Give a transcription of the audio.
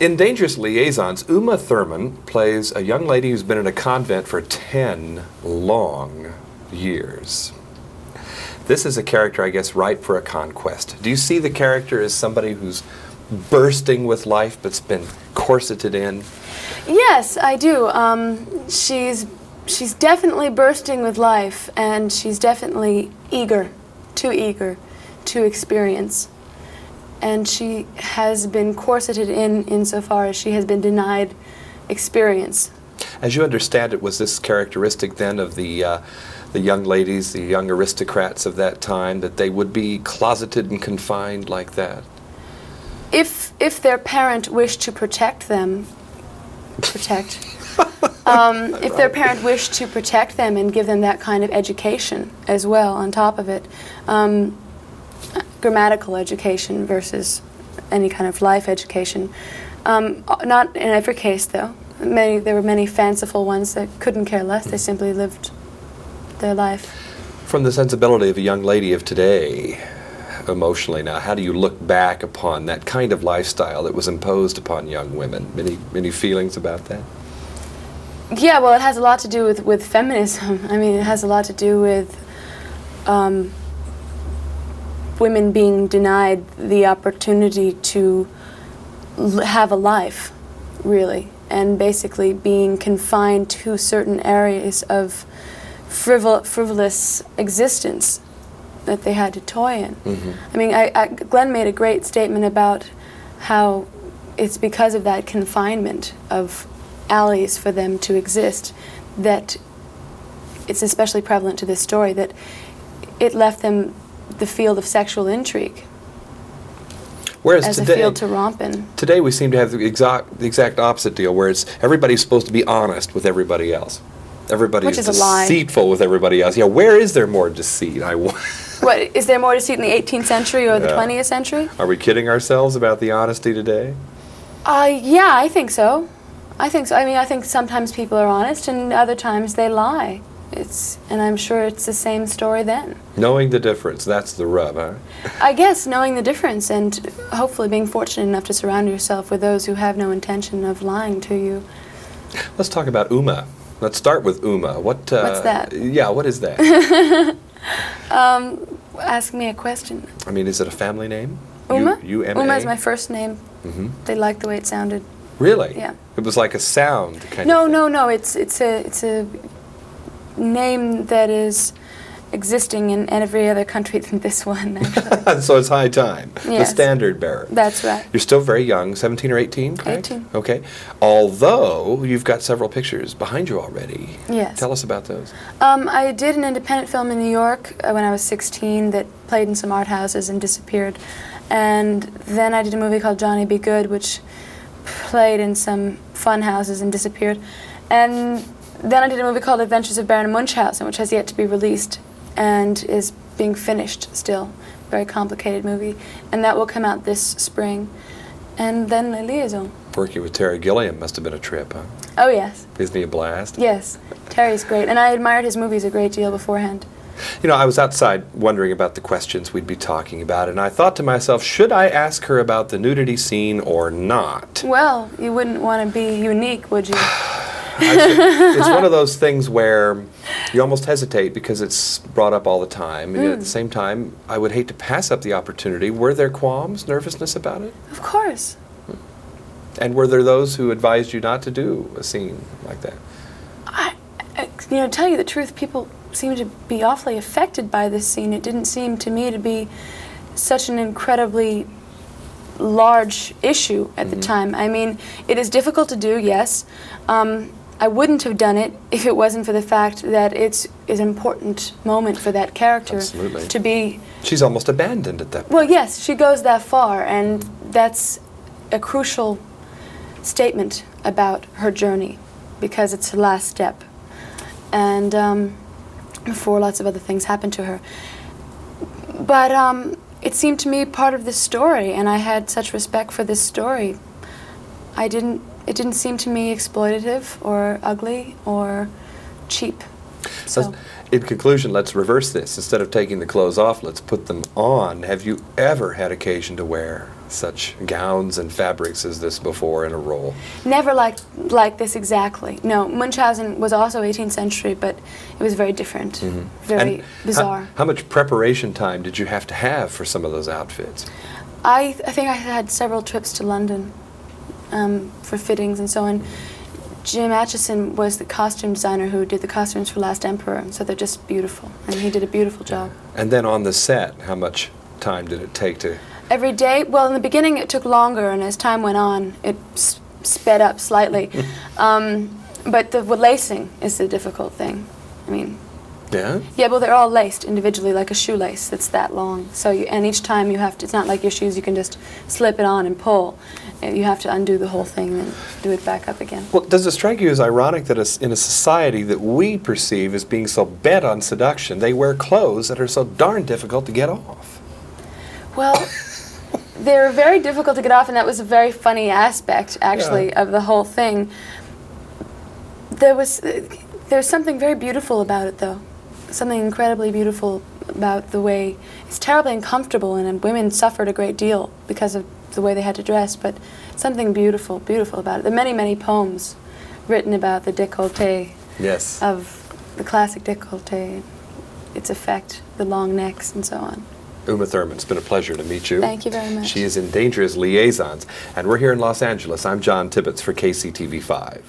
In Dangerous Liaisons, Uma Thurman plays a young lady who's been in a convent for 10 long years. This is a character, I guess, ripe for a conquest. Do you see the character as somebody who's bursting with life but's been corseted in? Yes, I do. She's definitely bursting with life, and she's definitely eager to experience. And she has been corseted in insofar as she has been denied experience. As you understand it, was this characteristic then of the young ladies, the young aristocrats of that time, that they would be closeted and confined like that? If their parent wished to protect them, if their parent wished to protect them and give them that kind of education as well on top of it, grammatical education versus any kind of life education. Not in every case, though. There were many fanciful ones that couldn't care less. They simply lived their life. From the sensibility of a young lady of today, emotionally now, how do you look back upon that kind of lifestyle that was imposed upon young women? Many feelings about that? Yeah, well, it has a lot to do with feminism. I mean, it has a lot to do with women being denied the opportunity to have a life, really, and basically being confined to certain areas of frivolous existence that they had to toy in. Mm-hmm. I mean, Glenn made a great statement about how it's because of that confinement of alleys for them to exist that it's especially prevalent to this story, that it left them the field of sexual intrigue. Whereas as today, a field to romp in. Today we seem to have the exact opposite deal, where it's everybody's supposed to be honest with everybody else. Everybody's Which is a lie. Deceitful with everybody else. Yeah, where is there more deceit? What, is there more deceit in the 18th century or the 20th century? Are we kidding ourselves about the honesty today? Yeah, I think so. I mean, I think sometimes people are honest and other times they lie. And I'm sure it's the same story then. Knowing the difference, that's the rub, huh? I guess knowing the difference and hopefully being fortunate enough to surround yourself with those who have no intention of lying to you. Let's talk about Uma. Let's start with Uma. What's that? Yeah, what is that? Ask me a question. I mean, is it a family name? Uma? U-M-A? Uma is my first name. Mm-hmm. They liked the way it sounded. Really? Yeah. It was like a sound kind No, of thing. no. It's a name that is existing in every other country than this one, actually. So it's high time. Yes. The standard bearer. That's right. You're still very young, 17 or 18, correct? 18. Okay. Although you've got several pictures behind you already. Yes. Tell us about those. I did an independent film in New York when I was 16 that played in some art houses and disappeared. And then I did a movie called Johnny Be Good, which played in some fun houses and disappeared. And then I did a movie called Adventures of Baron Munchausen, which has yet to be released and is being finished still. Very complicated movie. And that will come out this spring. And then Les Liaisons. Working with Terry Gilliam must have been a trip, huh? Oh, yes. Isn't he a blast? Yes. Terry's great. And I admired his movies a great deal beforehand. You know, I was outside wondering about the questions we'd be talking about, and I thought to myself, should I ask her about the nudity scene or not? Well, you wouldn't want to be unique, would you? It's one of those things where you almost hesitate because it's brought up all the time, and yet at the same time, I would hate to pass up the opportunity. Were there qualms, nervousness about it? Of course. And were there those who advised you not to do a scene like that? To tell you the truth, people seem to be awfully affected by this scene. It didn't seem to me to be such an incredibly large issue at the time. I mean, it is difficult to do, yes. I wouldn't have done it if it wasn't for the fact that it's an important moment for that character. Absolutely. To be... She's almost abandoned at that point. Well, yes, she goes that far, and that's a crucial statement about her journey, because it's her last step. And before lots of other things happen to her. But it seemed to me part of this story, and I had such respect for this story. It didn't seem to me exploitative or ugly or cheap. So, in conclusion, let's reverse this. Instead of taking the clothes off, let's put them on. Have you ever had occasion to wear such gowns and fabrics as this before in a role? Never like this exactly. No, Munchausen was also 18th century, but it was very different, very And bizarre. How much preparation time did you have to have for some of those outfits? I think I had several trips to London for fittings and so on. Jim Atchison was the costume designer who did the costumes for Last Emperor, so they're just beautiful, and he did a beautiful job. And then on the set, how much time did it take to... Every day, well, in the beginning it took longer, and as time went on, it sped up slightly. But the lacing is the difficult thing. I mean, Yeah? yeah, well, they're all laced individually, like a shoelace that's that long. So, and each time you have to, it's not like your shoes, you can just slip it on and pull. You have to undo the whole thing and do it back up again. Well, does it strike you as ironic that in a society that we perceive as being so bent on seduction, they wear clothes that are so darn difficult to get off? Well, they're very difficult to get off, and that was a very funny aspect, actually, of the whole thing. There's something very beautiful about it, though. Something incredibly beautiful about the way it's terribly uncomfortable, and women suffered a great deal because of the way they had to dress, but something beautiful about it. There are many, many poems written about the décolleté Yes. of the classic décolleté, its effect, the long necks, and so on. Uma Thurman, it's been a pleasure to meet you. Thank you very much. She is in Dangerous Liaisons, and we're here in Los Angeles. I'm John Tibbetts for KCTV5.